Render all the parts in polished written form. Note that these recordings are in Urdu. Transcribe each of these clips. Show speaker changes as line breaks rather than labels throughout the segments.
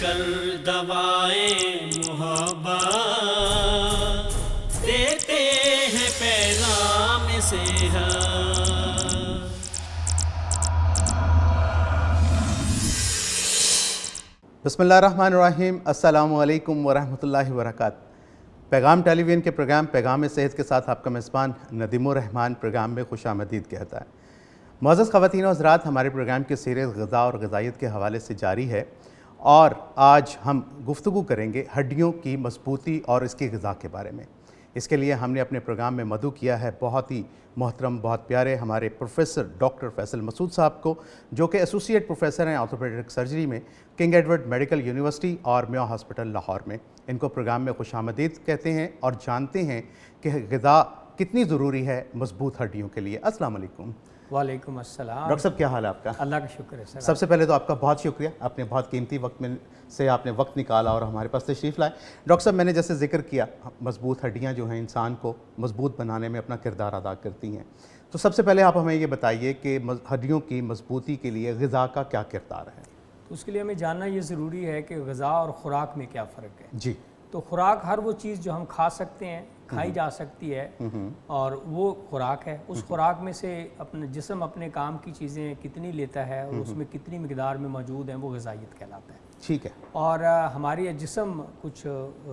کر دوائیں محبت دیتے ہیں پیغام صحت۔
بسم اللہ الرحمن الرحیم۔ السلام علیکم ورحمۃ اللہ وبرکاتہ۔ پیغام ٹیلی ویژن کے پروگرام پیغام صحت کے ساتھ آپ کا میزبان ندیم الرحمان پروگرام میں خوش آمدید کہتا ہے۔ معزز خواتین و حضرات، ہمارے پروگرام کی سیریز غذا اور غذائیت کے حوالے سے جاری ہے، اور آج ہم گفتگو کریں گے ہڈیوں کی مضبوطی اور اس کی غذا کے بارے میں۔ اس کے لیے ہم نے اپنے پروگرام میں مدعو کیا ہے بہت ہی محترم، بہت پیارے ہمارے پروفیسر ڈاکٹر فیصل مسعود صاحب کو، جو کہ ایسوسیٹ پروفیسر ہیں آرتھوپیڈک سرجری میں کنگ ایڈورڈ میڈیکل یونیورسٹی اور میو ہاسپٹل لاہور میں۔ ان کو پروگرام میں خوش آمدید کہتے ہیں اور جانتے ہیں کہ غذا کتنی ضروری ہے مضبوط ہڈیوں کے لیے۔ السلام علیکم۔
وعلیکم السلام۔
ڈاکٹر صاحب کیا حال ہے آپ کا؟
اللہ کا شکر ہے سر۔
سب سے پہلے تو آپ کا بہت شکریہ، آپ نے بہت قیمتی وقت میں سے آپ نے وقت نکالا اور ہمارے پاس تشریف لائے۔ ڈاکٹر صاحب، میں نے جیسے ذکر کیا، مضبوط ہڈیاں جو ہیں انسان کو مضبوط بنانے میں اپنا کردار ادا کرتی ہیں، تو سب سے پہلے آپ ہمیں یہ بتائیے کہ ہڈیوں کی مضبوطی کے لیے غذا کا کیا کردار ہے؟
تو اس کے لیے ہمیں جاننا یہ ضروری ہے کہ غذا اور خوراک میں کیا فرق ہے۔
جی۔
تو خوراک ہر وہ چیز جو ہم کھا سکتے ہیں، کھائی جا سکتی ہے، اور وہ خوراک ہے۔ اس خوراک میں سے اپنے جسم اپنے کام کی چیزیں کتنی لیتا ہے اور اس میں کتنی مقدار میں موجود ہیں، وہ غذائیت کہلاتا ہے۔
ٹھیک ہے۔
اور ہماری جسم کچھ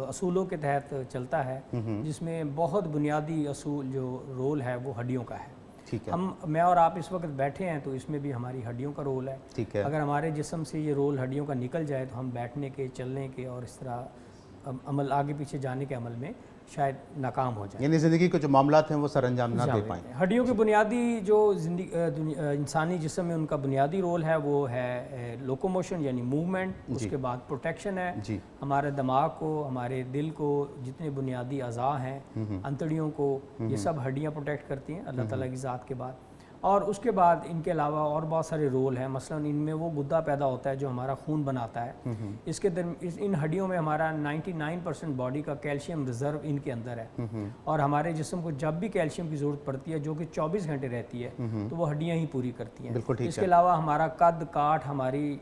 اصولوں کے تحت چلتا ہے، جس میں بہت بنیادی اصول جو رول ہے وہ ہڈیوں کا ہے۔
ٹھیک ہے۔
میں اور آپ اس وقت بیٹھے ہیں تو اس میں بھی ہماری ہڈیوں کا رول ہے۔
ٹھیک ہے۔
اگر ہمارے جسم سے یہ رول ہڈیوں کا نکل جائے تو ہم بیٹھنے کے، چلنے کے اور اس طرح عمل آگے پیچھے جانے کے عمل میں شاید ناکام ہو جائے،
یعنی زندگی کے جو معاملات ہیں وہ سر انجام نہ دے پائیں۔
ہڈیوں کے بنیادی جو انسانی جسم میں ان کا بنیادی رول ہے وہ ہے لوکوموشن یعنی موومنٹ، اس کے بعد پروٹیکشن ہے۔ ہمارے دماغ کو، ہمارے دل کو، جتنے بنیادی اعضاء ہیں، انتڑیوں کو، یہ سب ہڈیاں پروٹیکٹ کرتی ہیں اللہ تعالیٰ کی ذات کے بعد۔ اور اس کے بعد ان کے علاوہ اور بہت سارے رول ہیں، مثلا ان میں وہ گدا پیدا ہوتا ہے جو ہمارا خون بناتا ہے۔ اس کے ان ہڈیوں میں ہمارا 99% باڈی کا کیلشیم ریزرو ان کے اندر ہے، اور ہمارے جسم کو جب بھی کیلشیم کی ضرورت پڑتی ہے جو کہ 24 گھنٹے رہتی ہے تو وہ ہڈیاں ہی پوری کرتی ہیں۔ اس کے علاوہ ہمارا قد کاٹ، ہماری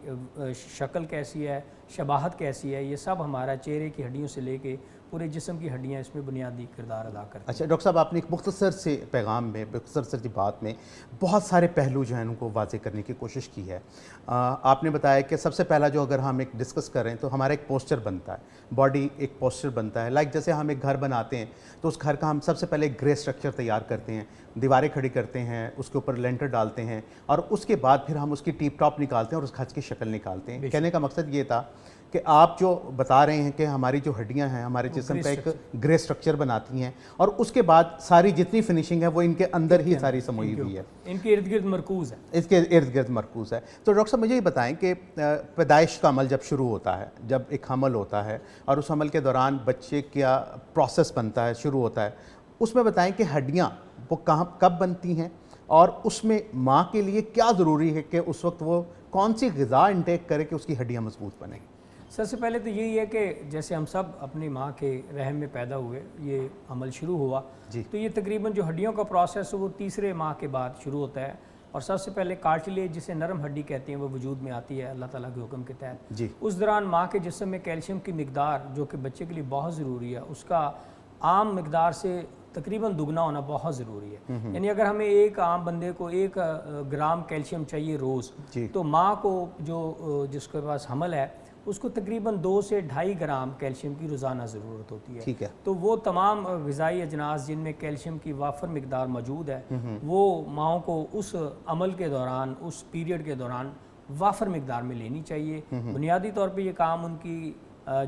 شکل کیسی ہے، شباہت کیسی ہے، یہ سب ہمارا چہرے کی ہڈیوں سے لے کے پورے جسم کی ہڈیاں اس میں بنیادی کردار ادا کرتی ہیں۔
اچھا ڈاکٹر صاحب، آپ نے ایک مختصر سے پیغام میں، مختصر سی بات میں بہت سارے پہلو جو ہیں ان کو واضح کرنے کی کوشش کی ہے۔ آپ نے بتایا کہ سب سے پہلا جو اگر ہم ایک ڈسکس کریں تو ہمارا ایک پوسچر بنتا ہے، باڈی ایک پوسچر بنتا ہے، لائک جیسے ہم ایک گھر بناتے ہیں تو اس گھر کا ہم سب سے پہلے ایک گرے اسٹرکچر تیار کرتے ہیں، دیواریں کھڑی کرتے ہیں، اس کے اوپر لینٹر ڈالتے ہیں، اور اس کے بعد پھر ہم اس کی ٹیپ ٹاپ نکالتے ہیں اور اس گھر کی شکل نکالتے ہیں۔ کہنے کا مقصد یہ تھا کہ آپ جو بتا رہے ہیں کہ ہماری جو ہڈیاں ہیں ہمارے جسم کا ایک گرے اسٹرکچر بناتی ہیں، اور اس کے بعد ساری جتنی فنیشنگ ہے وہ ان کے اندر ہی ساری سموئی ہوئی ہے،
ان کے ارد گرد مرکوز ہے،
اس کے ارد گرد مرکوز ہے۔ تو ڈاکٹر صاحب مجھے یہ بتائیں کہ پیدائش کا عمل جب شروع ہوتا ہے، جب ایک حمل ہوتا ہے اور اس حمل کے دوران بچے کا پروسیس بنتا ہے، شروع ہوتا ہے، اس میں بتائیں کہ ہڈیاں وہ کب بنتی ہیں، اور اس میں ماں کے لیے کیا ضروری ہے کہ اس وقت وہ کون سی غذا انٹیک کرے کہ اس کی ہڈیاں مضبوط بنیں؟
سب سے پہلے تو یہی ہے کہ جیسے ہم سب اپنی ماں کے رحم میں پیدا ہوئے، یہ عمل شروع ہوا، تو یہ تقریباً جو ہڈیوں کا پروسیس ہے وہ تیسرے ماہ کے بعد شروع ہوتا ہے، اور سب سے پہلے کارٹلیج جسے نرم ہڈی کہتے ہیں وہ وجود میں آتی ہے اللہ تعالیٰ کے حکم کے تحت۔ اس دوران ماں کے جسم میں کیلشیم کی مقدار جو کہ بچے کے لیے بہت ضروری ہے، اس کا عام مقدار سے تقریباً دگنا ہونا بہت ضروری ہے۔ یعنی اگر ہمیں ایک عام بندے کو 1 گرام کیلشیم چاہیے روز، تو ماں کو جو جس کے پاس حمل ہے اس کو تقریباً 2 سے 2.5 گرام کیلشیم کی روزانہ ضرورت ہوتی ہے۔ تو وہ تمام غذائی اجناس جن میں کیلشیم کی وافر مقدار موجود ہے وہ ماؤں کو اس عمل کے دوران، اس پیریڈ کے دوران وافر مقدار میں لینی چاہیے۔ بنیادی طور پہ یہ کام ان کی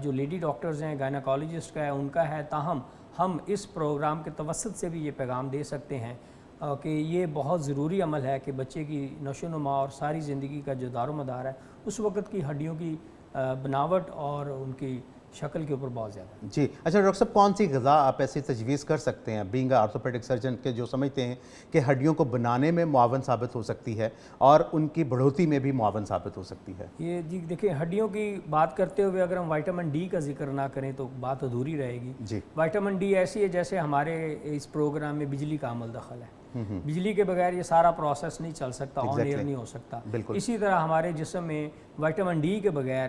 جو لیڈی ڈاکٹرز ہیں، گائناکالوجسٹ کا ہے، ان کا ہے، تاہم ہم اس پروگرام کے توسط سے بھی یہ پیغام دے سکتے ہیں کہ یہ بہت ضروری عمل ہے کہ بچے کی نشو و نما اور ساری زندگی کا جو دار و مدار ہے اس وقت کی ہڈیوں کی بناوٹ اور ان کی شکل کے اوپر بہت زیادہ۔
جی اچھا ڈاکٹر صاحب، کون سی غذا آپ ایسی تجویز کر سکتے ہیں بینگ آرتھوپیڈک سرجن کے جو سمجھتے ہیں کہ ہڈیوں کو بنانے میں معاون ثابت ہو سکتی ہے اور ان کی بڑھوتی میں بھی معاون ثابت ہو سکتی ہے؟
یہ جی دیکھیں، ہڈیوں کی بات کرتے ہوئے اگر ہم وائٹامن ڈی کا ذکر نہ کریں تو بات ادھوری رہے گی۔ وائٹامن ڈی ایسی ہے جیسے ہمارے اس پروگرام میں بجلی کا عمل دخل ہے، بجلی کے بغیر یہ سارا پروسیس نہیں چل سکتا، آن ایئر نہیں ہو سکتا۔ اسی طرح ہمارے جسم میں وائٹامن ڈی کے بغیر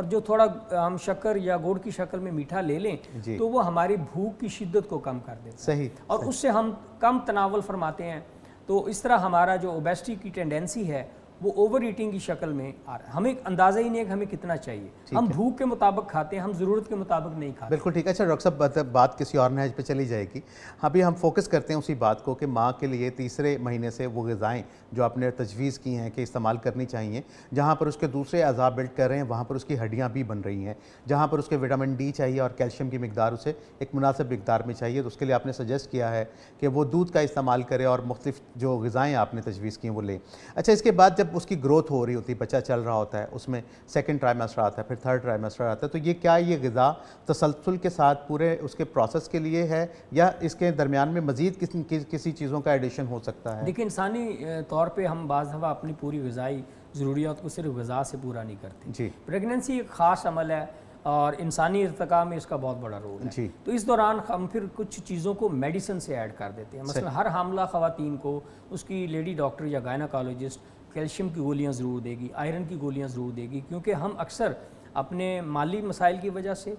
اور جو تھوڑا ہم شکر یا گڑ کی شکل میں میٹھا لے لیں تو وہ ہماری بھوک کی شدت کو کم کر دیتا ہے
صحیح،
اور اس سے ہم کم تناول فرماتے ہیں. تو اس طرح ہمارا جو اوبیسٹی کی ٹینڈنسی ہے وہ اوور ایٹنگ کی شکل میں آ رہا ہے. ہمیں اندازہ ہی نہیں ہے کہ ہمیں کتنا چاہیے. ہم بھوک کے مطابق کھاتے ہیں, ہم ضرورت کے مطابق نہیں کھاتے.
بالکل ٹھیک ہے. اچھا ڈاکٹر صاحب, بات کسی اور نہج پہ چلی جائے گی. ابھی ہم فوکس کرتے ہیں اسی بات کو کہ ماں کے لیے تیسرے مہینے سے وہ غذائیں جو آپ نے تجویز کی ہیں کہ استعمال کرنی چاہیے, جہاں پر اس کے دوسرے اعضاء بلڈ کر رہے ہیں وہاں پر اس کی ہڈیاں بھی بن رہی ہیں, جہاں پر اس کے وٹامن ڈی چاہیے اور کیلشیم کی مقدار اسے ایک مناسب مقدار میں چاہیے, تو اس کے لیے آپ نے سجیسٹ کیا ہے کہ وہ دودھ کا استعمال کرے اور مختلف جو غذائیں آپ نے تجویز کی ہیں وہ لیں. اچھا, اس کے بعد جب اس کی گروتھ ہو رہی ہوتی ہے, بچہ چل رہا ہوتا ہے, اس میں سیکنڈ ٹرائیمسٹر آتا ہے, پھر تھرڈ ٹرائیمسٹر آتا ہے, تو یہ کیا یہ غذا تسلسل کے ساتھ پورے اس کے پروسیس کے لیے ہے یا اس کے درمیان میں مزید کسی چیزوں کا ایڈیشن ہو سکتا ہے؟
دیکھیں, انسانی طور پہ ہم بعض دفعہ اپنی پوری غذائی ضروریات کو صرف غذا سے پورا نہیں کرتے.
جی,
پریگننسی ایک خاص عمل ہے اور انسانی ارتقاء میں اس کا بہت بڑا رول ہے. تو اس دوران ہم پھر کچھ چیزوں کو میڈیسن سے ایڈ کر دیتے ہیں. مثلا ہر حاملہ خواتین کو اس کی لیڈی ڈاکٹر یا گائناکالوجسٹ کیلشیم کی گولیاں ضرور دے گی, آئرن کی گولیاں ضرور دے گی, کیونکہ ہم اکثر اپنے مالی مسائل کی وجہ سے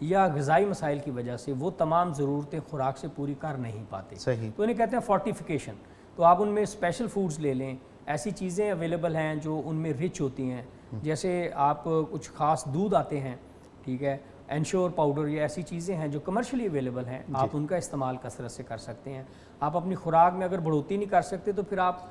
یا غذائی مسائل کی وجہ سے وہ تمام ضرورتیں خوراک سے پوری کر نہیں پاتے. تو انہیں کہتے ہیں فورٹیفیکیشن. تو آپ ان میں اسپیشل فوڈز لے لیں, ایسی چیزیں اویلیبل ہیں جو ان میں رچ ہوتی ہیں, جیسے آپ کچھ خاص دودھ آتے ہیں, ٹھیک ہے, انشور پاؤڈر, یہ ایسی چیزیں ہیں جو کمرشلی اویلیبل ہیں, آپ ان کا استعمال کثرت سے کر سکتے ہیں. آپ اپنی خوراک میں اگر بڑھوتری نہیں کر سکتے تو پھر آپ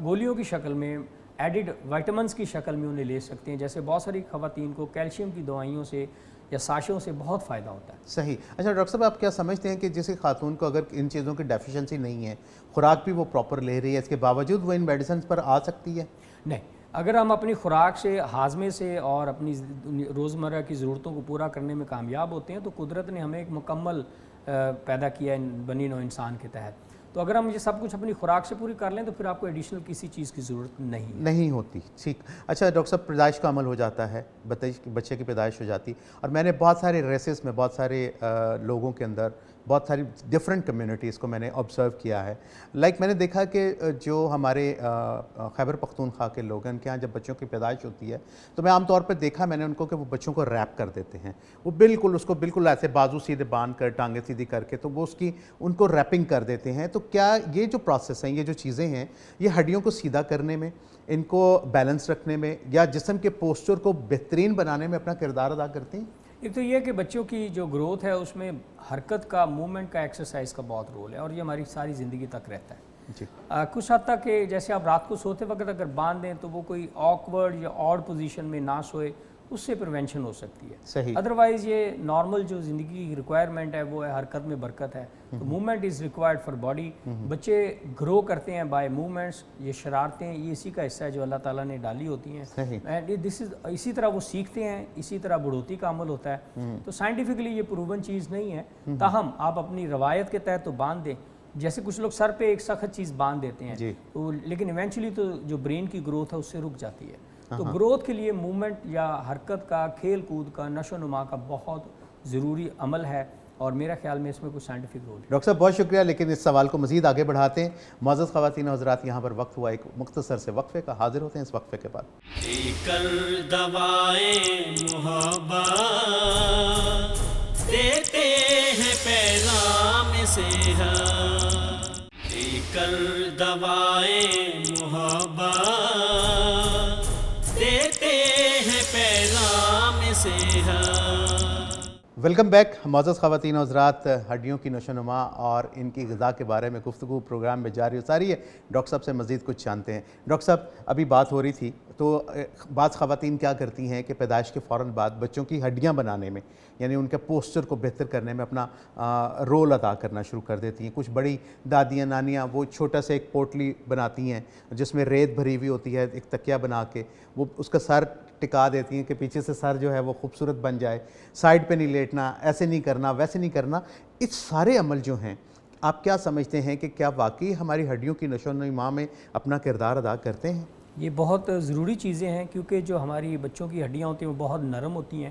گولیوں کی شکل میں, ایڈڈ وائٹامنس کی شکل میں انہیں لے سکتے ہیں. جیسے بہت ساری خواتین کو کیلشیم کی دوائیوں سے یا ساشوں سے بہت فائدہ ہوتا ہے.
صحیح. اچھا ڈاکٹر صاحب, آپ کیا سمجھتے ہیں کہ جیسے خاتون کو اگر ان چیزوں کی ڈیفیشنسی نہیں ہے, خوراک بھی وہ پراپر لے رہی ہے, اس کے باوجود وہ ان میڈیسنز پر آ سکتی ہے؟
نہیں, اگر ہم اپنی خوراک سے, ہاضمے سے اور اپنی روزمرہ کی ضرورتوں کو پورا کرنے میں کامیاب ہوتے ہیں تو قدرت نے ہمیں ایک مکمل پیدا کیا ہے بنی نوع انسان کے تحت. تو اگر ہم یہ سب کچھ اپنی خوراک سے پوری کر لیں تو پھر آپ کو ایڈیشنل کسی چیز کی ضرورت نہیں
ہوتی. ٹھیک. اچھا ڈاکٹر صاحب, پیدائش کا عمل ہو جاتا ہے, بچے کی پیدائش ہو جاتی, اور میں نے بہت سارے ریسز میں, بہت سارے لوگوں کے اندر, بہت ساری ڈفرینٹ کمیونٹیز کو میں نے آبزرو کیا ہے. میں نے دیکھا کہ جو ہمارے خیبر پختونخوا کے لوگ ہیں, ان کے یہاں جب بچوں کی پیدائش ہوتی ہے تو میں عام طور پر دیکھا میں نے ان کو کہ وہ بچوں کو ریپ کر دیتے ہیں. وہ بالکل اس کو بالکل ایسے بازو سیدھے باندھ کر, ٹانگیں سیدھی کر کے, تو وہ ان کو ریپنگ کر دیتے ہیں. تو کیا یہ جو پروسیس ہیں, یہ جو چیزیں ہیں, یہ ہڈیوں کو سیدھا کرنے میں, ان کو بیلنس رکھنے میں یا جسم کے پوسچر کو بہترین بنانے میں اپنا کردار ادا کرتے ہیں؟
ایک تو یہ کہ بچوں کی جو گروتھ ہے اس میں حرکت کا, موومنٹ کا, ایکسرسائز کا بہت رول ہے, اور یہ ہماری ساری زندگی تک رہتا ہے.
جی.
کچھ حد تک کہ جیسے آپ رات کو سوتے وقت اگر باندھ دیں تو وہ کوئی آکورڈ یا آڈ پوزیشن میں نہ سوئے, اس سے پریونشن ہو سکتی ہے.
صحیح.
ادروائز یہ نارمل جو زندگی کی ریکوائرمنٹ ہے وہ ہے حرکت میں برکت ہے. تو movement is required for body. بچے گرو کرتے ہیں بائی موومنٹس. یہ شرارتیں یہ اسی کا حصہ ہے جو اللہ تعالیٰ نے ڈالی ہوتی ہیں, اینڈ اسی طرح وہ سیکھتے ہیں, اسی طرح بڑھوتی کا عمل ہوتا ہے. تو سائنٹیفکلی یہ پروون چیز نہیں ہے, تاہم آپ اپنی روایت کے تحت تو باندھ دیں. جیسے کچھ لوگ سر پہ ایک سخت چیز باندھ دیتے ہیں, تو لیکن ایونچولی تو جو برین کی گروتھ ہے اس سے رک جاتی ہے. تو گروتھ کے لیے موومنٹ یا حرکت کا, کھیل کود کا, نشو و نما کا بہت ضروری عمل ہے, اور میرا خیال میں اس میں کچھ سائنٹیفک رول ہے.
ڈاکٹر صاحب بہت شکریہ, لیکن اس سوال کو مزید آگے بڑھاتے ہیں. معزز خواتین و حضرات, یہاں پر وقت ہوا ایک مختصر سے وقفے کا, حاضر ہوتے ہیں اس وقفے کے بعد.
کر دوائیں محبت دیتے ہیں پیغام صحت, کر دوائیں محبت دیتے ہیں پیغام صحت.
Welcome back. معزز خواتین و حضرات, ہڈیوں کی نشو و نما اور ان کی غذا کے بارے میں گفتگو پروگرام میں جاری و ساری ہے. ڈاکٹر صاحب سے مزید کچھ جانتے ہیں. ڈاکٹر صاحب, ابھی بات ہو رہی تھی تو بعض خواتین کیا کرتی ہیں کہ پیدائش کے فوراً بعد بچوں کی ہڈیاں بنانے میں, یعنی ان کے پوسچر کو بہتر کرنے میں اپنا رول ادا کرنا شروع کر دیتی ہیں. کچھ بڑی دادیاں, نانیاں وہ چھوٹا سا ایک پوٹلی بناتی ہیں جس میں ریت بھری ہوئی ہوتی ہے, ایک تکیہ بنا کے وہ اس کا سر ٹکا دیتی ہیں کہ پیچھے سے سر جو ہے وہ خوبصورت بن جائے, سائڈ پہ نہیں لیٹنا, ایسے نہیں کرنا, ویسے نہیں کرنا. اس سارے عمل جو ہیں آپ کیا سمجھتے ہیں کہ کیا واقعی ہماری ہڈیوں کی نشو و نما میں اپنا کردار ادا کرتے ہیں؟
یہ بہت ضروری چیزیں ہیں, کیونکہ جو ہماری بچوں کی ہڈیاں ہوتی ہیں وہ بہت نرم ہوتی ہیں,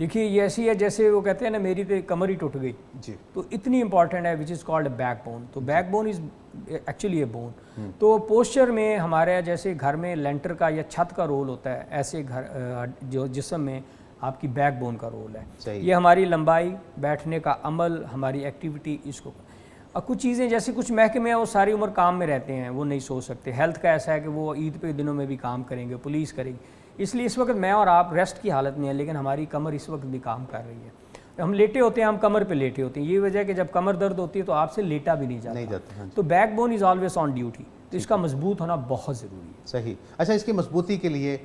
دیکھیے یہ ایسی ہے جیسے وہ کہتے ہیں نا میری تو کمر ہی ٹوٹ گئی
جی
تو اتنی امپورٹنٹ ہے وچ از کالڈ بیک بون. تو back bone is actually a bone. تو پوسچر میں ہمارے جیسے گھر میں لینٹر کا یا چھت کا رول ہوتا ہے ایسے گھر جو جسم میں آپ کی بیک بون کا رول ہے. یہ ہماری لمبائی, بیٹھنے کا عمل, ہماری ایکٹیویٹی, اس کو کچھ چیزیں جیسے کچھ محکمے ہیں وہ ساری عمر کام میں رہتے ہیں, وہ نہیں سو سکتے. ہیلتھ کا ایسا ہے کہ وہ عید پہ دنوں میں بھی کام کریں گے, پولیس کرے گی. اس لیے اس وقت میں اور آپ ریسٹ کی حالت میں ہیں, لیکن ہماری کمر اس وقت بھی کام کر رہی ہے. ہم لیٹے ہوتے ہیں, ہم کمر پہ لیٹے ہوتے ہیں. یہ وجہ ہے کہ جب کمر درد ہوتی ہے تو آپ سے لیٹا بھی نہیں جاتا. تو back bone is always on duty. تو اس کا مضبوط ہونا بہت ضروری ہے.
صحیح. اچھا, اس کی مضبوطی کے لیے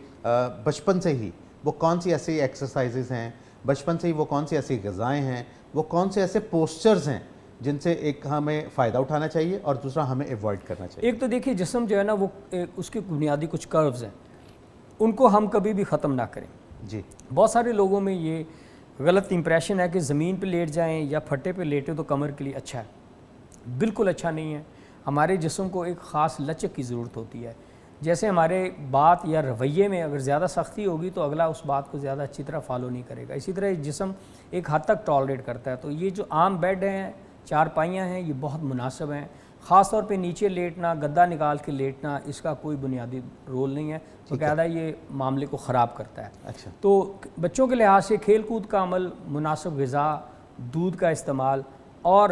بچپن سے ہی وہ کون سی ایسی ایکسرسائزز ہیں, بچپن سے ہی وہ کون سی ایسی غذائیں ہیں, وہ کون سے ایسے پوسچرز ہیں جن سے ایک ہمیں فائدہ اٹھانا چاہیے اور دوسرا ہمیں ایوائڈ کرنا چاہیے؟
ایک تو دیکھیے جسم جو ہے نا وہ اس کی بنیادی کچھ کروز ہیں, ان کو ہم کبھی بھی ختم نہ کریں.
جی.
بہت سارے لوگوں میں یہ غلط امپریشن ہے کہ زمین پہ لیٹ جائیں یا پھٹے پہ لیٹیں تو کمر کے لیے اچھا ہے. بالکل اچھا نہیں ہے. ہمارے جسم کو ایک خاص لچک کی ضرورت ہوتی ہے. جیسے ہمارے بات یا رویے میں اگر زیادہ سختی ہوگی تو اگلا اس بات کو زیادہ اچھی طرح فالو نہیں کرے گا. اسی طرح جسم ایک حد تک ٹالریٹ کرتا ہے. تو یہ جو عام بیڈ ہیں, چارپائیاں ہیں, یہ بہت مناسب ہیں. خاص طور پہ نیچے لیٹنا, گدا نکال کے لیٹنا, اس کا کوئی بنیادی رول نہیں ہے. تو باقاعدہ یہ معاملے کو خراب کرتا ہے.
اچھا.
تو بچوں کے لحاظ سے کھیل کود کا عمل, مناسب غذا, دودھ کا استعمال اور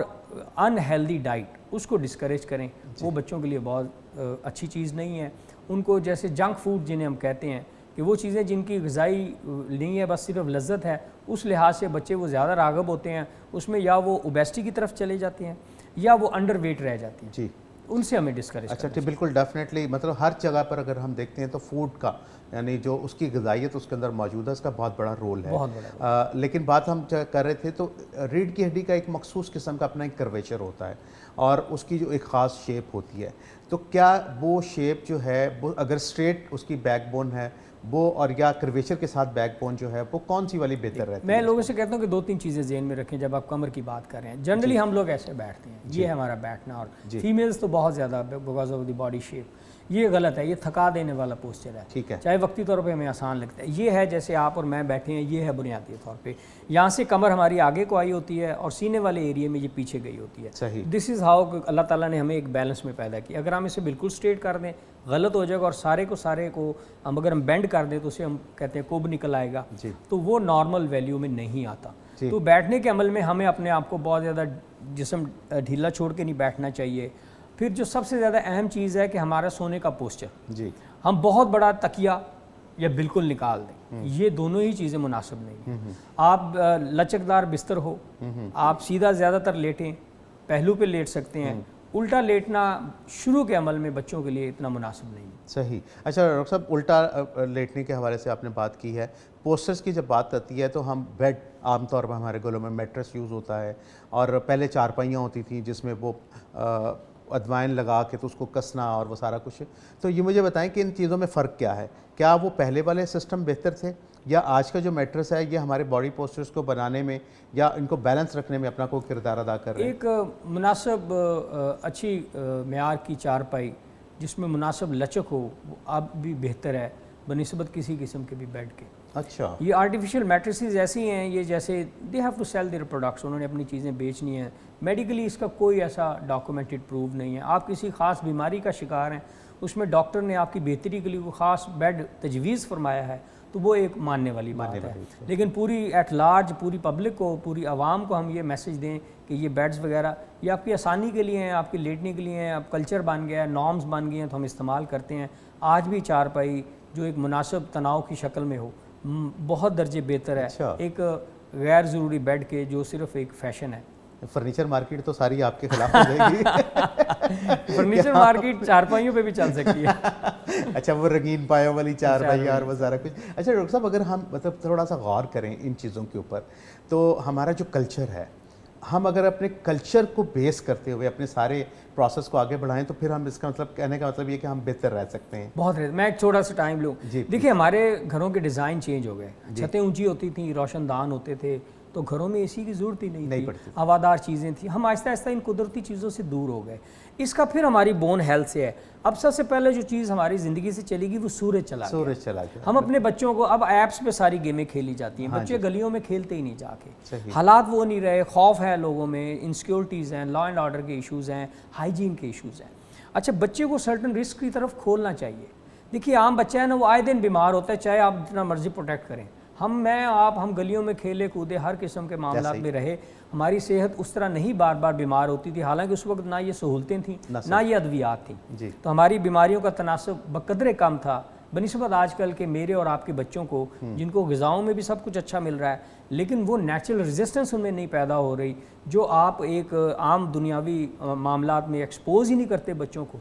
ان ہیلدی ڈائٹ اس کو ڈسکریج کریں. وہ بچوں کے لیے بہت اچھی چیز نہیں ہے. ان کو جیسے جنک فوڈ جنہیں ہم کہتے ہیں کہ وہ چیزیں جن کی غذائی نہیں ہے, بس صرف لذت ہے, اس لحاظ سے بچے وہ زیادہ راغب ہوتے ہیں اس میں, یا وہ اوبیسٹی کی طرف چلے جاتے ہیں یا وہ انڈر ویٹ رہ جاتے ہیں.
جی.
ان سے ہمیں ڈسکریج.
اچھا, بالکل ڈیفینیٹلی. مطلب ہر جگہ پر اگر ہم دیکھتے ہیں تو فوڈ کا یعنی جو اس کی غذائیت اس کے اندر موجود ہے اس کا بہت بڑا رول ہے.
بہت بڑا.
لیکن بات ہم کر رہے تھے تو ریڑھ کی ہڈی کا ایک مخصوص قسم کا اپنا ایک کرویچر ہوتا ہے اور اس کی جو ایک خاص شیپ ہوتی ہے. تو کیا وہ شیپ جو ہے وہ اگر اسٹریٹ اس کی بیک بون ہے وہ, اور یا کرویچر کے ساتھ بیک بون جو ہے, وہ کون سی والی بہتر رہتی ہے؟
میں لوگوں سے کہتا ہوں کہ 2-3 چیزیں ذہن میں رکھیں جب آپ کمر کی بات کر رہے ہیں. جنرلی ہم لوگ ایسے بیٹھتے ہیں, یہ ہے ہمارا بیٹھنا. اور فیمیلز تو بہت زیادہ because of the body shape, یہ غلط ہے. یہ تھکا دینے والا پوسچر ہے.
ٹھیک ہے.
چاہے وقتی طور پہ ہمیں آسان لگتا ہے. یہ ہے جیسے آپ اور میں بیٹھے ہیں, یہ ہے بنیادی طور پہ. یہاں سے کمر ہماری آگے کو آئی ہوتی ہے اور سینے والے ایریے میں یہ پیچھے گئی ہوتی ہے.
صحیح.
دس از ہاؤ اللہ تعالیٰ نے ہمیں ایک بیلنس میں پیدا کیا. اگر ہم اسے بالکل اسٹریٹ کر دیں غلط ہو جائے گا, اور سارے کو ہم اگر ہم بینڈ کر دیں تو اسے ہم کہتے ہیں کوب نکل آئے گا. تو وہ نارمل ویلیو میں نہیں آتا. تو بیٹھنے کے عمل میں ہمیں اپنے آپ کو بہت زیادہ جسم ڈھیلا چھوڑ کے نہیں بیٹھنا چاہیے. پھر جو سب سے زیادہ اہم چیز ہے کہ ہمارا سونے کا پوسچر.
جی.
ہم بہت بڑا تکیہ یا بالکل نکال دیں, یہ دونوں ہی چیزیں مناسب نہیں ہیں. آپ لچکدار بستر ہو, آپ سیدھا زیادہ تر لیٹیں, پہلو پہ لیٹ سکتے ہیں. الٹا لیٹنا شروع کے عمل میں بچوں کے لیے اتنا مناسب نہیں ہے.
صحیح. اچھا ڈاکٹر صاحب, الٹا لیٹنے کے حوالے سے آپ نے بات کی ہے. پوسچرز کی جب بات آتی ہے تو ہم بیڈ عام طور پر ہمارے گھروں میں میٹرس یوز ہوتا ہے, اور پہلے چارپائیاں ہوتی تھیں جس میں وہ ادوائن لگا کے تو اس کو کسنا اور وہ سارا کچھ. تو یہ مجھے بتائیں کہ ان چیزوں میں فرق کیا ہے؟ کیا وہ پہلے والے سسٹم بہتر تھے, یا آج کا جو میٹرس ہے یہ ہمارے باڈی پوسچرز کو بنانے میں یا ان کو بیلنس رکھنے میں اپنا کوئی کردار ادا کر رہے ہیں؟
ایک مناسب اچھی معیار کی چارپائی جس میں مناسب لچک ہو وہ اب بھی بہتر ہے بنسبت کسی قسم کے بھی بیڈ کے.
اچھا.
یہ آرٹیفیشیل میٹریسز ایسی ہیں, یہ جیسے they have to sell their products, انہوں نے اپنی چیزیں بیچنی ہیں. میڈیکلی اس کا کوئی ایسا ڈاکومنٹڈ پروف نہیں ہے. آپ کسی خاص بیماری کا شکار ہیں, اس میں ڈاکٹر نے آپ کی بہتری کے لیے کوئی خاص بیڈ تجویز فرمایا ہے تو وہ ایک ماننے والی بات ہے. لیکن پوری ایٹ لارج پوری پبلک کو, پوری عوام کو ہم یہ میسج دیں کہ یہ بیڈز وغیرہ یہ آپ کی آسانی کے لیے ہیں, آپ کے لیٹنے کے لیے ہیں, اب کلچر بن گیا ہے, نارمز بن گئے ہیں تو ہم استعمال کرتے ہیں. آج بھی چارپائی جو ایک مناسب تناؤ کی شکل میں ہو بہت درجے بہتر ہے ایک غیر ضروری بیڈ کے جو صرف ایک فیشن ہے.
فرنیچر مارکیٹ تو ساری آپ کے خلاف ہو جائے گی.
فرنیچر مارکیٹ چارپائیوں پہ بھی چل سکتی ہے.
اچھا, وہ رنگین پایوں والی چارپائی اور وہ سارا کچھ. اچھا ڈاکٹر صاحب, اگر ہم مطلب تھوڑا سا غور کریں ان چیزوں کے اوپر, تو ہمارا جو کلچر ہے, ہم اگر اپنے کلچر کو بیس کرتے ہوئے اپنے سارے پروسیس کو آگے بڑھائیں تو پھر ہم اس کا مطلب کہنے کا مطلب یہ کہ ہم بہتر رہ سکتے ہیں.
بہت میں ایک چھوٹا سا ٹائم لوں. دیکھیے ہمارے گھروں کے ڈیزائن چینج ہو گئے, چھتیں اونچی ہوتی تھیں, روشن دان ہوتے تھے, تو گھروں میں اے سی کی ضرورت ہی نہیں
پڑتی
تھی, ہوادار چیزیں تھیں. ہم آہستہ آہستہ ان قدرتی چیزوں سے دور ہو گئے. اس کا پھر ہماری بون ہیلتھ سے ہے. اب سب سے پہلے جو چیز ہماری زندگی سے چلی گئی وہ سورج چلا گیا. ہم اپنے بچوں کو اب ایپس پہ ساری گیمیں کھیلی جاتی ہیں, بچے گلیوں میں کھیلتے ہی نہیں جا کے. حالات وہ نہیں رہے, خوف ہے لوگوں میں, انسیکیورٹیز ہیں, لا اینڈ آرڈر کے ایشوز ہیں, ہائیجین کے ایشوز ہیں. اچھا, بچے کو سرٹن رسک کی طرف کھولنا چاہیے. دیکھیے عام بچہ ہے نا, وہ آئے دن بیمار ہوتا ہے, چاہے آپ جتنا مرضی پروٹیکٹ کریں. ہم گلیوں میں کھیلے کودے, ہر قسم کے معاملات میں رہے, ہماری صحت اس طرح نہیں بار بار بیمار ہوتی تھی. حالانکہ اس وقت نہ یہ سہولتیں تھیں نہ یہ ادویات تھیں, تو ہماری بیماریوں کا تناسب بقدر کم تھا بنسبت آج کل کے میرے اور آپ کے بچوں کو, جن کو غذاؤں میں بھی سب کچھ اچھا مل رہا ہے, لیکن وہ نیچرل ریزسٹنس ان میں نہیں پیدا ہو رہی جو آپ ایک عام دنیاوی معاملات میں ایکسپوز ہی نہیں کرتے بچوں کو.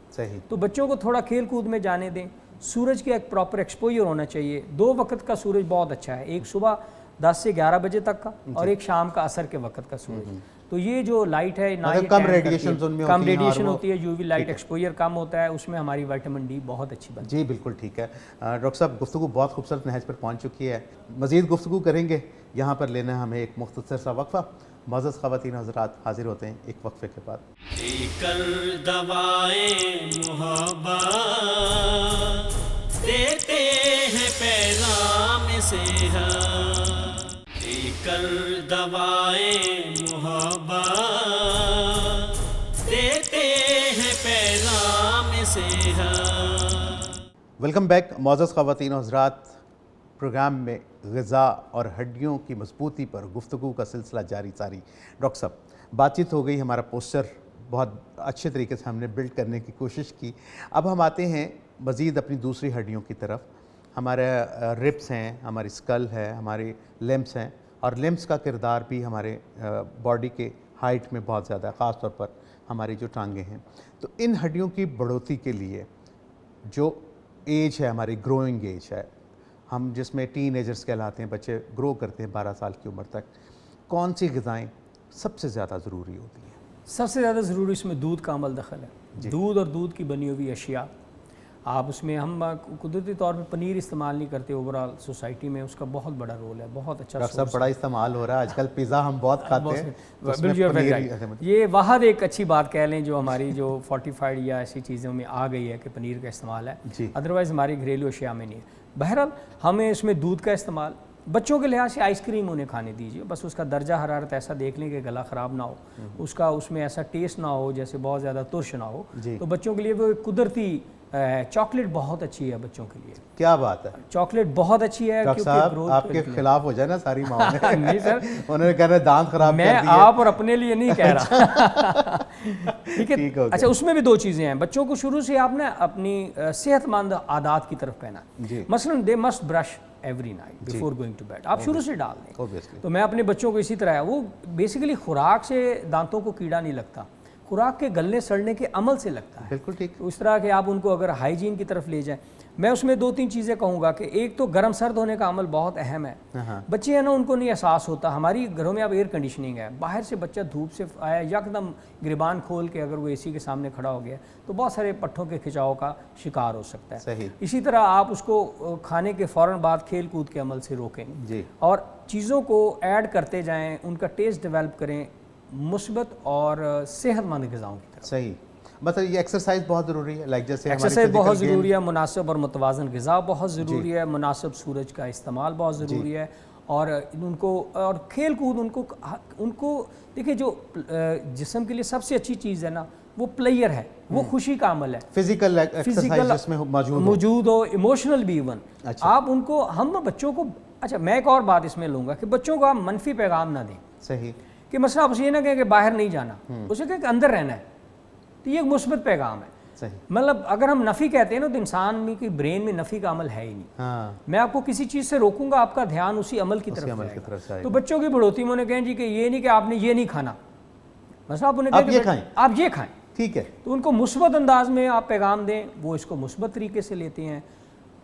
تو بچوں کو تھوڑا کھیل کود میں جانے دیں. سورج کے ایک پراپر ایکسپوجر ہونا چاہیے. 2 وقت کا سورج بہت اچھا ہے, ایک صبح 10 سے 11 بجے تک کا اور ایک شام کا عصر کے وقت کا سورج. تو یہ جو لائٹ ہے نہ کم ریڈیشن ہوتی ہے, یو وی لائٹ ایکسپوجر کم ہوتا ہے, اس میں ہماری وائٹامن ڈی بہت اچھی بنتی ہے.
جی بالکل ٹھیک ہے. ڈاکٹر صاحب گفتگو بہت خوبصورت نہج پر پہنچ چکی ہے, مزید گفتگو کریں گے. یہاں پر لینا ہے ہمیں ایک مختصر سا وقفہ. معزز خواتین حضرات حاضر ہوتے ہیں ایک وقفے کے بعد.
کر دوائیں محبت دیتے ہیں پیغام صحت, کر دوائیں محبت دیتے ہیں پیغام صحت.
ویلکم بیک معزز خواتین حضرات. پروگرام میں غذا اور ہڈیوں کی مضبوطی پر گفتگو کا سلسلہ جاری ساری. ڈاکٹر صاحب بات چیت ہو گئی, ہمارا پوسچر بہت اچھے طریقے سے ہم نے بلڈ کرنے کی کوشش کی. اب ہم آتے ہیں مزید اپنی دوسری ہڈیوں کی طرف. ہمارے ربس ہیں, ہماری اسکل ہے, ہمارے لمبس ہیں, اور لمبس کا کردار بھی ہمارے باڈی کے ہائٹ میں بہت زیادہ ہے, خاص طور پر ہماری جو ٹانگیں ہیں. تو ان ہڈیوں کی بڑھوتی کے لیے جو ایج ہے ہماری گروئنگ ایج ہے, ہم جس میں ٹین ایجرز کہلاتے ہیں, بچے گرو کرتے ہیں 12 سال کی عمر تک, کون سی غذائیں سب سے زیادہ ضروری ہوتی ہیں؟
سب سے زیادہ ضروری اس میں دودھ کا عمل دخل ہے. دودھ اور دودھ کی بنی ہوئی اشیاء. آپ اس میں, ہم قدرتی طور پہ پنیر استعمال نہیں کرتے, اوورال سوسائٹی میں اس کا بہت بڑا رول ہے, بہت اچھا
ڈاکٹر صاحب بڑا استعمال ہو رہا ہے آج کل. پیزا ہم بہت کھاتے ہیں,
یہ واحد ایک اچھی بات کہہ لیں جو ہماری جو فورٹیفائڈ یا ایسی چیزوں میں آ گئی ہے کہ پنیر کا استعمال ہے, ادروائز ہماری گھریلو اشیاء میں نہیں ہے. بہرحال ہمیں اس میں دودھ کا استعمال, بچوں کے لحاظ سے آئس کریم انہیں کھانے دیجیے, بس اس کا درجہ حرارت ایسا دیکھ لیں کہ گلا خراب نہ ہو, اس میں ایسا ٹیسٹ نہ ہو جیسے بہت زیادہ ترش نہ ہو. تو بچوں کے لیے وہ قدرتی چاکلیٹ بہت اچھی ہے بچوں کے لیے.
کیا بات ہے,
چاکلیٹ بہت اچھی ہے.
ڈاکٹر صاحب آپ کے خلاف ہو جائے نا ساری ماں نہیں سر, انہوں نے کہہ رہے دانت خراب کر دیے.
میں آپ اور اپنے لیے نہیں کہہ رہا. ٹھیک ہے, اچھا اس میں بھی 2 چیزیں ہیں. بچوں کو شروع سے آپ نے اپنی صحت مند عادات کی طرف کہنا. مثلاً they must brush every night before going to bed, آپ شروع سے ڈال دیں. تو میں اپنے بچوں کو اسی طرح ہے, وہ بیسیکلی خوراک سے دانتوں کو کیڑا نہیں لگتا, خوراک کے گلنے سڑنے کے عمل سے لگتا ہے.
بالکل ٹھیک.
اس طرح کہ آپ ان کو اگر ہائیجین کی طرف لے جائیں, میں اس میں 2-3 چیزیں کہوں گا کہ ایک تو گرم سرد ہونے کا عمل بہت اہم ہے. بچے ہیں نا, ان کو نہیں احساس ہوتا. ہماری گھروں میں اب ایئر کنڈیشننگ ہے, باہر سے بچہ دھوپ سے آیا یکدم گریبان کھول کے اگر وہ اے سی کے سامنے کھڑا ہو گیا تو بہت سارے پٹھوں کے کھچاؤ کا شکار ہو سکتا ہے.
صحیح.
اسی طرح آپ اس کو کھانے کے فوراً بعد کھیل کود کے عمل سے روکیں اور چیزوں کو ایڈ کرتے جائیں, ان کا ٹیسٹ ڈیولپ کریں مثبت اور صحت مند غذاؤں کی طرف.
صحیح. مطلب یہ ایکسرسائز بہت ضروری ہے, لائک جیسے
ایکسرسائز بہت ضروری ہے, مناسب اور متوازن غذا بہت ضروری ہے, مناسب سورج کا استعمال بہت ضروری ہے, اور ان کو اور کھیل کود ان کو دیکھیں, جو جسم کے لیے سب سے اچھی چیز ہے نا وہ پلیئر ہے, وہ خوشی کا عمل ہے,
فزیکل ایکسرسائز جس میں
موجود ہو, ایموشنل بھی ایون. آپ ان کو, ہم بچوں کو, اچھا میں ایک اور بات اس میں لوں گا کہ بچوں کو آپ منفی پیغام نہ دیں.
صحیح.
کہ مثلا آپ اسے یہ نہ کہیں کہ باہر نہیں جانا, اسے کہیں کہ اندر رہنا ہے, تو یہ ایک مثبت پیغام ہے.
صحیح.
مطلب اگر ہم نفی کہتے ہیں نا تو انسان میں کی برین میں نفی کا عمل ہے ہی نہیں. میں آپ کو کسی چیز سے روکوں گا, آپ کا دھیان اسی عمل کی طرف جائے گا. تو بچوں کی بڑھوتی میں انہیں کہیں جی کہ یہ نہیں کہ آپ نے یہ نہیں کھانا, مثلا آپ انہیں کہیں آپ یہ کھائیں, ٹھیک ہے, تو ان کو مثبت انداز میں آپ پیغام دیں, وہ اس کو مثبت طریقے سے لیتے ہیں.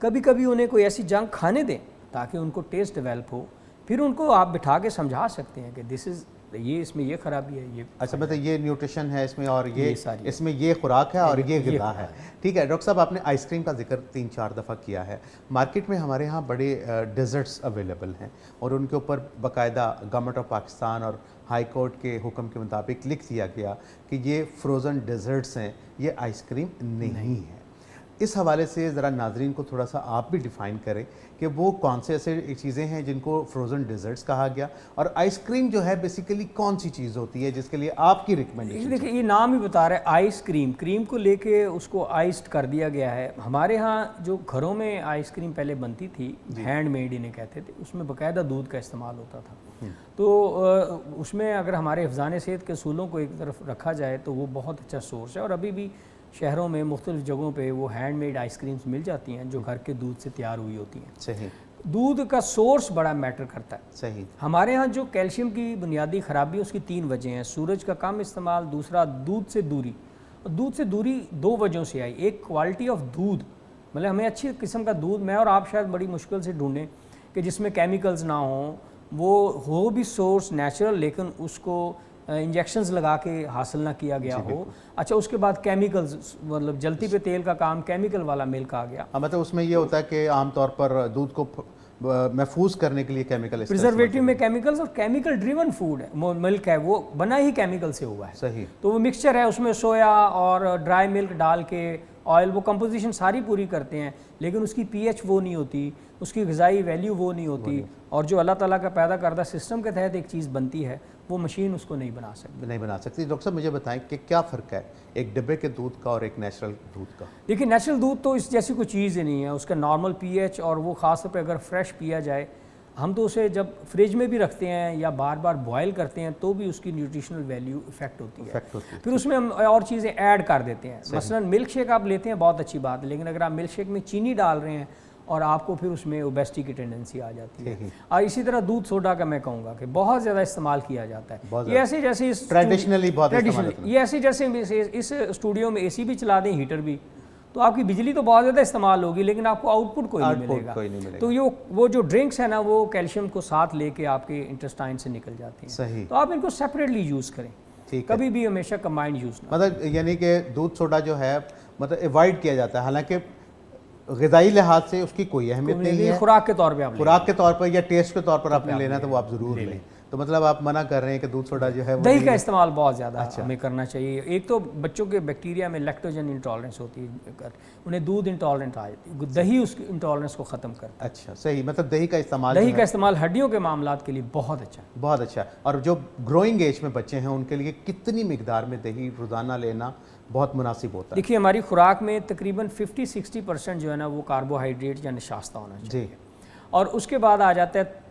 کبھی کبھی انہیں کوئی ایسی جنک کھانے دیں تاکہ ان کو ٹیسٹ ڈیولپ ہو, پھر ان کو آپ بٹھا کے سمجھا سکتے ہیں کہ دس از یہ اس میں یہ خرابی ہے، یہ
اچھا مطلب یہ نیوٹریشن ہے اس میں اور یہ
ساری
اس میں یہ خوراک ہے اور یہ غذا ہے. ٹھیک ہے ڈاکٹر صاحب، آپ نے آئس کریم کا ذکر 3-4 دفعہ کیا ہے. مارکیٹ میں ہمارے ہاں بڑے ڈیزرٹس اویلیبل ہیں اور ان کے اوپر باقاعدہ گورنمنٹ آف پاکستان اور ہائی کورٹ کے حکم کے مطابق لکھ دیا گیا کہ یہ فروزن ڈیزرٹس ہیں، یہ آئس کریم نہیں ہے. اس حوالے سے ذرا ناظرین کو تھوڑا سا آپ بھی ڈیفائن کریں کہ وہ کون سے ایسے چیزیں ہیں جن کو فروزن ڈیزرٹس کہا گیا، اور آئس کریم جو ہے بیسیکلی کون سی چیز ہوتی ہے جس کے لیے آپ کی ریکمنڈیشن؟
دیکھیں یہ نام ہی بتا رہا ہے آئس کریم کو لے کے اس کو آئسڈ کر دیا گیا ہے. ہمارے ہاں جو گھروں میں آئس کریم پہلے بنتی تھی ہینڈ میڈ انہیں کہتے تھے، اس میں باقاعدہ دودھ کا استعمال ہوتا تھا. تو اس میں اگر ہمارے حفظان صحت کے اصولوں کو ایک طرف رکھا جائے تو وہ بہت اچھا سورس ہے، اور ابھی بھی شہروں میں مختلف جگہوں پہ وہ ہینڈ میڈ آئس کریمز مل جاتی ہیں جو گھر کے دودھ سے تیار ہوئی ہوتی ہیں.
صحیح.
دودھ کا سورس بڑا میٹر کرتا ہے.
صحیح.
ہمارے ہاں جو کیلشیم کی بنیادی خرابی اس کی 3 وجہ ہیں. سورج کا کم استعمال، دوسرا دودھ سے دوری. دودھ سے دوری 2 وجہوں سے آئی. ایک کوالٹی آف دودھ، مطلب ہمیں اچھی قسم کا دودھ میں اور آپ شاید بڑی مشکل سے ڈھونڈیں کہ جس میں کیمیکلز نہ ہوں، وہ ہو بھی سورس نیچرل لیکن اس کو انجیکشنز لگا کے حاصل نہ کیا گیا ہو. اچھا اس کے بعد کیمیکلز، مطلب جلتی پہ تیل کا کام کیمیکل والا ملک آ گیا.
مطلب اس میں یہ ہوتا ہے کہ عام طور پر دودھ کو محفوظ کرنے کے لیے کیمیکل
پریزرویٹو میں کیمیکلز، اور کیمیکل ڈریون فوڈ ہے، ملک ہے وہ بنا ہی کیمیکل سے ہوا ہے.
صحیح.
تو وہ مکسچر ہے، اس میں سویا اور ڈرائی ملک ڈال کے آئل، وہ کمپوزیشن ساری پوری کرتے ہیں لیکن اس کی پی ایچ وہ نہیں ہوتی، اس کی غذائی ویلیو وہ نہیں ہوتی. اور جو اللہ تعالیٰ کا پیدا کردہ سسٹم کے تحت ایک چیز بنتی ہے وہ مشین اس کو نہیں بنا سکتی.
ڈاکٹر صاحب مجھے بتائیں کہ کیا فرق ہے ایک ڈبے کے دودھ کا اور ایک نیچرل دودھ کا؟
دیکھیے نیچرل دودھ تو اس جیسی کوئی چیز ہی نہیں ہے. اس کا نارمل پی ایچ، اور وہ خاص طور پہ اگر فریش پیا جائے، ہم تو اسے جب فریج میں بھی رکھتے ہیں یا بار بار بوائل کرتے ہیں تو بھی اس کی نیوٹریشنل ویلیو افیکٹ ہوتی ہے. پھر اس میں ہم اور چیزیں ایڈ کر دیتے ہیں. مثلا ملک شیک آپ لیتے ہیں بہت اچھی بات ہے، لیکن اگر آپ ملک شیک میں چینی ڈال رہے ہیں اور آپ کو پھر اس میں اوبیسٹی کی ٹینڈنسی آ جاتی ہے. اور اسی طرح دودھ سوڈا کا میں کہوں گا کہ بہت زیادہ استعمال کیا جاتا ہے. یہ ایسے جیسے یہ ایسے جیسے اس اسٹوڈیو میں اے سی بھی چلا دیں، ہیٹر بھی، تو آپ کی بجلی تو بہت زیادہ استعمال ہوگی لیکن آپ کو آؤٹ پٹ کوئی نہیں ملے گا. تو وہ جو ڈرنکس ہے نا وہ کیلشیم کو ساتھ لے کے آپ کے انٹسٹائن سے نکل جاتے ہیں. تو آپ ان کو سیپریٹلی یوز کریں، کبھی بھی ہمیشہ کمبائنڈ یوز نہ.
مطلب یعنی کہ دودھ سوڈا جو ہے مطلب ایوائڈ کیا جاتا ہے، حالانکہ غذائی لحاظ سے اس کی کوئی اہمیت نہیں ہے.
خوراک کے طور پہ آپ
خوراک کے طور پر یا ٹیسٹ کے طور پر آپ نے لینا تو وہ آپ ضرور لیں. تو مطلب آپ منع کر رہے ہیں کہ دودھ سوڈا جو ہے
دہی کا استعمال بہت زیادہ ہمیں کرنا چاہیے. ایک تو بچوں کے بیکٹیریا میں لیکٹوجن انٹالرنس ہوتی ہے، انہیں دودھ انٹالرنٹ آ جاتی ہے، دہی اس کی انٹالرنس کو ختم کرتا ہے.
اچھا صحیح. مطلب دہی کا استعمال
ہڈیوں کے معاملات کے لیے بہت اچھا ہے.
بہت اچھا. اور جو گروئنگ ایج میں بچے ہیں ان کے لیے کتنی مقدار میں دہی روزانہ لینا بہت مناسب ہوتا ہے؟
دیکھیے ہماری خوراک میں تقریباً 50-60% جو ہے نا وہ کاربوہائیڈریٹ یا نشاستہ ہونا چاہیے. اور اس کے بعد آ جاتا ہے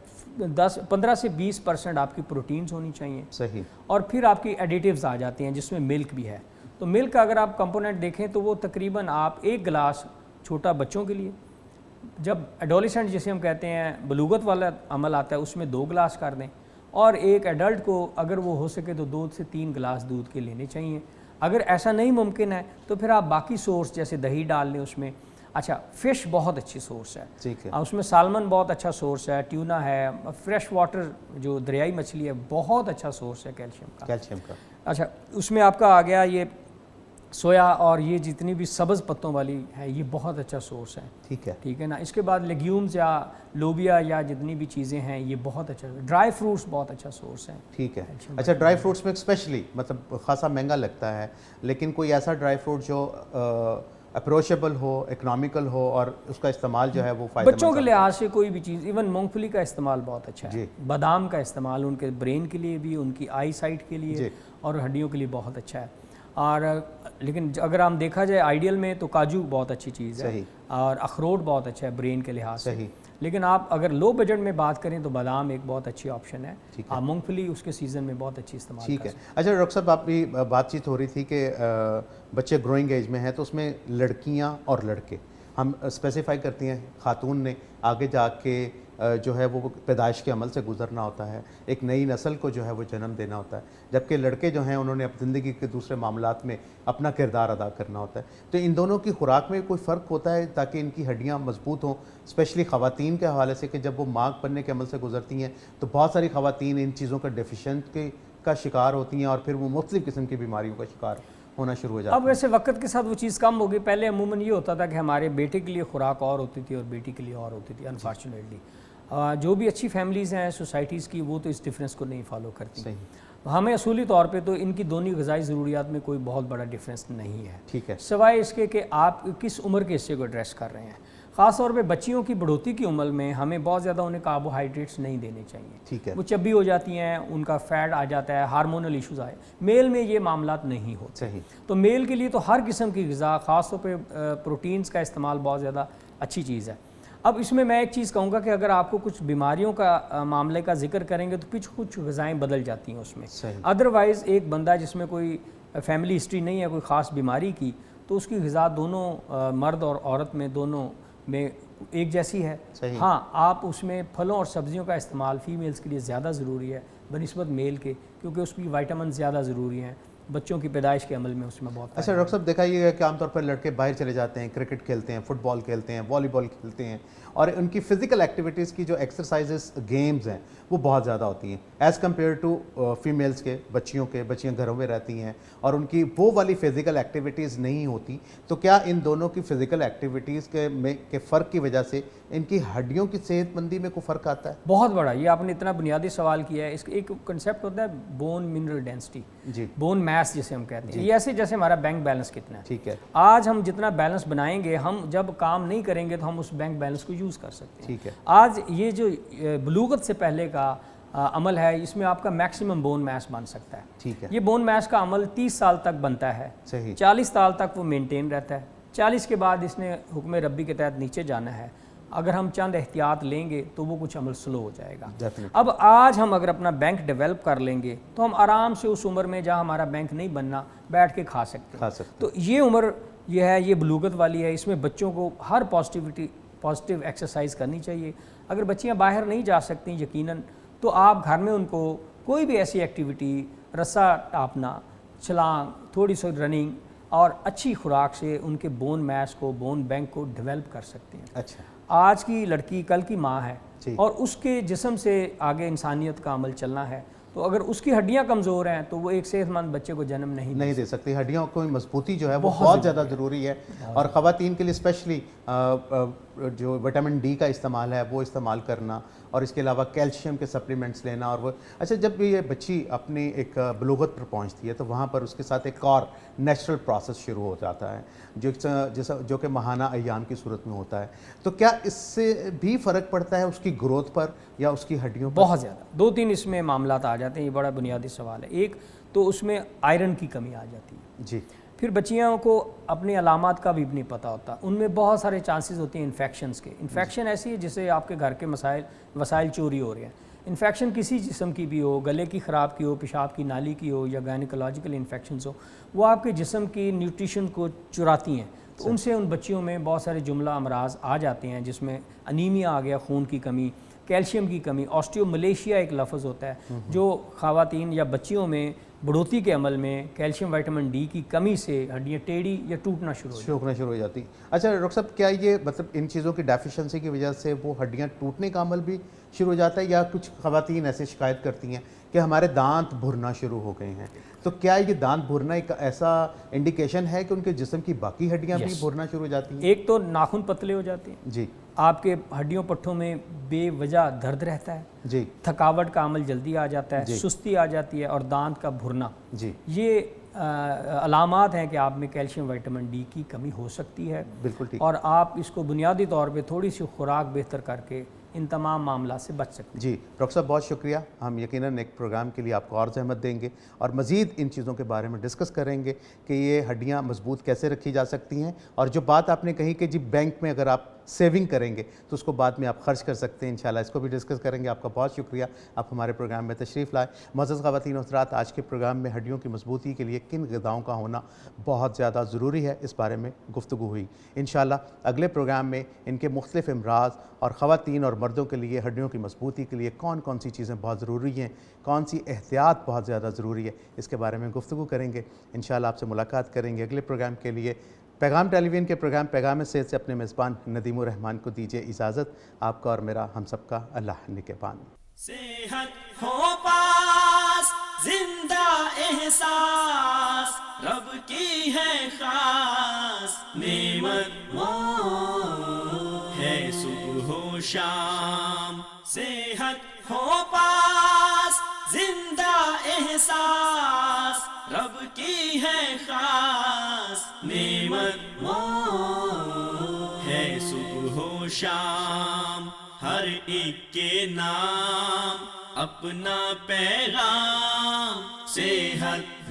15 سے 20% آپ کی پروٹینز ہونی چاہیے.
صحیح.
اور پھر آپ کی ایڈیٹیوز آ جاتے ہیں جس میں ملک بھی ہے. تو ملک کا اگر آپ کمپوننٹ دیکھیں تو وہ تقریباً آپ 1 گلاس چھوٹا بچوں کے لیے، جب ایڈولیسنٹ جسے ہم کہتے ہیں بلوغت والا عمل آتا ہے اس میں 2 گلاس کر دیں، اور ایک ایڈلٹ کو اگر وہ ہو سکے تو 2 سے 3 گلاس دودھ کے لینے چاہیے. اگر ایسا نہیں ممکن ہے تو پھر آپ باقی سورس جیسے دہی ڈال لیں اس میں. اچھا فش بہت اچھی سورس ہے.
ٹھیک ہے.
اس میں سالمن بہت اچھا سورس ہے، ٹیونا ہے، فریش واٹر جو دریائی مچھلی ہے بہت اچھا سورس ہے کیلشیم کا. اچھا اس میں آپ کا آ گیا یہ سویا اور یہ جتنی بھی سبز پتوں والی ہے یہ بہت اچھا سورس ہے. ٹھیک ہے نا. اس کے بعد لیگیومز یا لوبیا یا جتنی بھی چیزیں ہیں یہ بہت اچھا. ڈرائی فروٹس بہت اچھا سورس ہیں.
ٹھیک ہے. اچھا ڈرائی فروٹس میں اسپیشلی مطلب خاصا مہنگا لگتا ہے، لیکن کوئی ایسا ڈرائی فروٹ جو اپروچیبل ہو، اکنامیکل ہو اور اس کا استعمال جو ہے وہ فائدہ مند.
بچوں کے لحاظ سے کوئی بھی چیز، ایون مونگ پھلی کا استعمال بہت اچھا ہے. بادام کا استعمال ان کے برین کے لیے بھی، ان کی آئی سائٹ کے لیے اور ہڈیوں کے لیے بہت اچھا ہے. اور لیکن اگر ہم دیکھا جائے آئیڈیل میں تو کاجو بہت اچھی چیز ہے اور اخروٹ بہت اچھا ہے برین کے لحاظ سے. لیکن آپ اگر لو بجٹ میں بات کریں تو بادام ایک بہت اچھی آپشن ہے. مونگ پھلی اس کے سیزن میں بہت اچھی استعمال.
ٹھیک ہے. اچھا ڈاکٹر صاحب آپ کی بات چیت ہو رہی تھی کہ بچے گروئنگ ایج میں ہیں تو اس میں لڑکیاں اور لڑکے ہم اسپیسیفائی کرتی ہیں. خاتون نے آگے جا کے جو ہے وہ پیدائش کے عمل سے گزرنا ہوتا ہے، ایک نئی نسل کو جو ہے وہ جنم دینا ہوتا ہے، جبکہ لڑکے جو ہیں انہوں نے اپنی زندگی کے دوسرے معاملات میں اپنا کردار ادا کرنا ہوتا ہے. تو ان دونوں کی خوراک میں کوئی فرق ہوتا ہے تاکہ ان کی ہڈیاں مضبوط ہوں، اسپیشلی خواتین کے حوالے سے کہ جب وہ ماں بننے کے عمل سے گزرتی ہیں تو بہت ساری خواتین ان چیزوں کا ڈیفیشینٹ کی کا شکار ہوتی ہیں اور پھر وہ مختلف قسم کی بیماریوں کا شکار ہونا شروع ہو جاتا ہے.
اب ویسے وقت کے ساتھ وہ چیز کم ہوگی. پہلے عموماً یہ ہوتا تھا کہ ہمارے بیٹے کے لیے خوراک اور ہوتی تھی اور بیٹی کے لیے اور ہوتی تھی. انفارچونیٹلی جو بھی اچھی فیملیز ہیں سوسائٹیز کی وہ تو اس ڈفرینس کو نہیں فالو کرتی. ہمیں اصولی طور پہ تو ان کی دونوں غذائی ضروریات میں کوئی بہت بڑا ڈفرینس نہیں ہے.
ٹھیک ہے.
سوائے اس کے کہ آپ کس عمر کے حصے کو ایڈریس کر رہے ہیں. خاص طور پہ بچیوں کی بڑھوتی کی عمر میں ہمیں بہت زیادہ انہیں کاربوہائیڈریٹس نہیں دینے چاہیے.
ٹھیک ہے.
وہ چبی ہو جاتی ہیں, ان کا فیٹ آ جاتا ہے, ہارمونل ایشوز آئے. میل میں یہ معاملات نہیں ہوتے.
صحیح.
تو میل کے لیے تو ہر قسم کی غذا, خاص طور پہ پروٹینز کا استعمال بہت زیادہ اچھی چیز ہے. اب اس میں ایک چیز کہوں گا کہ اگر آپ کو کچھ بیماریوں کا معاملے کا ذکر کریں گے تو کچھ غذائیں بدل جاتی ہیں اس میں. ادروائز ایک بندہ جس میں کوئی فیملی ہسٹری نہیں ہے کوئی خاص بیماری کی, تو اس کی غذا دونوں مرد اور عورت میں دونوں میں ایک جیسی ہے. ہاں آپ اس میں پھلوں اور سبزیوں کا استعمال فیمیلز کے لیے زیادہ ضروری ہے بنسبت میل کے, کیونکہ اس کی وائٹامن زیادہ ضروری ہیں بچوں کی پیدائش کے عمل میں اس میں بہت.
اچھا ڈاکٹر صاحب, دیکھا یہ ہے کہ عام طور پر لڑکے باہر چلے جاتے ہیں, کرکٹ کھیلتے ہیں, فٹ بال کھیلتے ہیں, والی بال کھیلتے ہیں, اور ان کی فزیکل ایکٹیویٹیز کی جو ایکسرسائزز گیمز ہیں وہ بہت زیادہ ہوتی ہیں ایز کمپیئر ٹو فیمیلز کے. بچیاں گھروں میں رہتی ہیں اور ان کی وہ والی فزیکل ایکٹیویٹیز نہیں ہوتی. تو کیا ان دونوں کی فزیکل ایکٹیویٹیز کے فرق کی وجہ سے ان کی ہڈیوں کی صحت مندی میں کوئی فرق آتا ہے؟
بہت بڑا. یہ آپ نے اتنا بنیادی سوال کیا ہے. اس کا ایک کنسیپٹ ہوتا ہے bone mineral density, bone mass جسے ہم کہتے ہیں. یہ ایسے جیسے ہمارا بینک بیلنس کتنا ہے.
ٹھیک ہے.
آج ہم جتنا بیلنس بنائیں گے, ہم جب کام نہیں کریں گے تو ہم اس بینک بیلنس کو یوز کر سکتے ہیں.
ٹھیک ہے.
آج یہ جو بلوغت سے پہلے کا عمل ہے اس میں آپ کا میکسیمم بون میس بن سکتا ہے.
ٹھیک ہے.
یہ بون میس کا عمل 30 سال تک بنتا ہے.
صحیح.
40 سال تک وہ مینٹین رہتا ہے. 40 کے بعد اس نے حکم ربی کے تحت نیچے جانا ہے. اگر ہم چند احتیاط لیں گے تو وہ کچھ عمل سلو ہو جائے گا. اب آج ہم اگر اپنا بینک ڈیولپ کر لیں گے تو ہم آرام سے اس عمر میں جہاں ہمارا بینک نہیں بننا بیٹھ کے کھا سکتے ہیں. تو یہ عمر یہ ہے, یہ بلوغت والی ہے. اس میں بچوں کو ہر پازیٹیو ایکسرسائز کرنی چاہیے. اگر بچیاں باہر نہیں جا سکتی یقیناً تو آپ گھر میں ان کو کوئی بھی ایسی ایکٹیویٹی, رسا ٹاپنا, چھلانگ, تھوڑی سی رننگ اور اچھی خوراک سے ان کے بون میس کو, بون بینک کو ڈیولپ کر سکتے ہیں.
اچھا.
آج کی لڑکی کل کی ماں ہے اور اس کے جسم سے آگے انسانیت کا عمل چلنا ہے. تو اگر اس کی ہڈیاں کمزور ہیں تو وہ ایک صحت مند بچے کو جنم نہیں دے سکتی.
ہڈیوں کو مضبوطی جو ہے وہ بہت زیادہ ضروری ہے, اور خواتین کے لیے اسپیشلی جو وٹامن ڈی کا استعمال ہے وہ استعمال کرنا, اور اس کے علاوہ کیلشیم کے سپلیمنٹس لینا. اور وہ اچھا, جب بھی یہ بچی اپنی ایک بلوغت پر پہنچتی ہے تو وہاں پر اس کے ساتھ ایک اور نیچرل پروسیس شروع ہو جاتا ہے جو کہ ماہانہ ایام کی صورت میں ہوتا ہے. تو کیا اس سے بھی فرق پڑتا ہے اس کی گروتھ پر یا اس کی ہڈیوں پر؟
بہت زیادہ. 2-3 اس میں معاملات آ جاتے ہیں. یہ بڑا بنیادی سوال ہے. ایک تو اس میں آئرن کی کمی آ جاتی ہے.
جی.
پھر بچیوں کو اپنی علامات کا بھی نہیں پتہ ہوتا. ان میں بہت سارے چانسز ہوتے ہیں انفیکشنز کے. انفیکشن ایسی ہے جسے آپ کے گھر کے وسائل چوری ہو رہے ہیں. انفیکشن کسی جسم کی بھی ہو, گلے کی خراب کی ہو, پیشاب کی نالی کی ہو, یا گائنیکولوجیکل انفیکشنز ہو, وہ آپ کے جسم کی نیوٹریشن کو چراتی ہیں. تو ان سے ان بچیوں میں بہت سارے جملہ امراض آ جاتے ہیں جس میں انیمیا آ گیا, خون کی کمی, کیلشیم کی کمی, آسٹیوملیشیا ایک لفظ ہوتا ہے جو خواتین یا بچیوں میں بڑھوتی کے عمل میں کیلشیم وائٹامن ڈی کی کمی سے ہڈیاں ٹیڑھی یا ٹوٹنا شروع ہو جاتی.
اچھا ڈاکٹر صاحب, کیا یہ مطلب ان چیزوں کی ڈیفیشنسی کی وجہ سے وہ ہڈیاں ٹوٹنے کا عمل بھی شروع ہو جاتا ہے, یا کچھ خواتین ایسے شکایت کرتی ہیں کہ ہمارے دانت بھرنا شروع ہو گئے ہیں؟ تو کیا یہ دانت بھرنا ایک ایسا انڈیکیشن ہے کہ ان کے جسم کی باقی ہڈیاں بھی بھرنا شروع ہو جاتی ہیں؟
ایک تو ناخن پتلے ہو جاتے ہیں.
جی. آپ
کے ہڈیوں پٹھوں میں بے وجہ درد رہتا ہے.
جی.
تھکاوٹ کا عمل جلدی آ جاتا ہے. سستی آ جاتی ہے, اور دانت کا بھرنا.
جی.
یہ علامات ہیں کہ آپ میں کیلشیم وائٹامن ڈی کی کمی ہو سکتی ہے.
بالکل ٹھیک.
اور آپ اس کو بنیادی طور پہ تھوڑی سی خوراک بہتر کر کے ان تمام معاملات سے بچ سکتے ہیں.
جی ڈاکٹر صاحب, بہت شکریہ. ہم یقیناً ایک پروگرام کے لیے آپ کو اور زحمت دیں گے اور مزید ان چیزوں کے بارے میں ڈسکس کریں گے کہ یہ ہڈیاں مضبوط کیسے رکھی جا سکتی ہیں, اور جو بات آپ نے کہی کہ جی بینک میں اگر آپ سیونگ کریں گے تو اس کو بعد میں آپ خرچ کر سکتے ہیں, انشاءاللہ اس کو بھی ڈسکس کریں گے. آپ کا بہت شکریہ, آپ ہمارے پروگرام میں تشریف لائے. معزز خواتین و حضرات, آج کے پروگرام میں ہڈیوں کی مضبوطی کے لیے کن غذاؤں کا ہونا بہت زیادہ ضروری ہے, اس بارے میں گفتگو ہوئی. انشاءاللہ اگلے پروگرام میں ان کے مختلف امراض اور خواتین اور مردوں کے لیے ہڈیوں کی مضبوطی کے لیے کون کون سی چیزیں بہت ضروری ہیں, کون سی احتیاط بہت زیادہ ضروری ہے, اس کے بارے میں گفتگو کریں گے. انشاءاللہ آپ سے ملاقات کریں گے اگلے پروگرام کے لیے. پیغام ٹیلی ویژن کے پروگرام پیغام صحت سے اپنے میزبان ندیم الرحمان کو دیجیے اجازت. آپ کا اور میرا ہم سب کا اللہ نگہبان.
صحت ہو پاس احساس رب کی ہے خاص نعمت وہ ہے صبح و شام صحت ہو پاس زندہ احساس رب کی ہے خاص نعمت وہ ہے صبح و شام ہر ایک کے نام اپنا پیغام صحت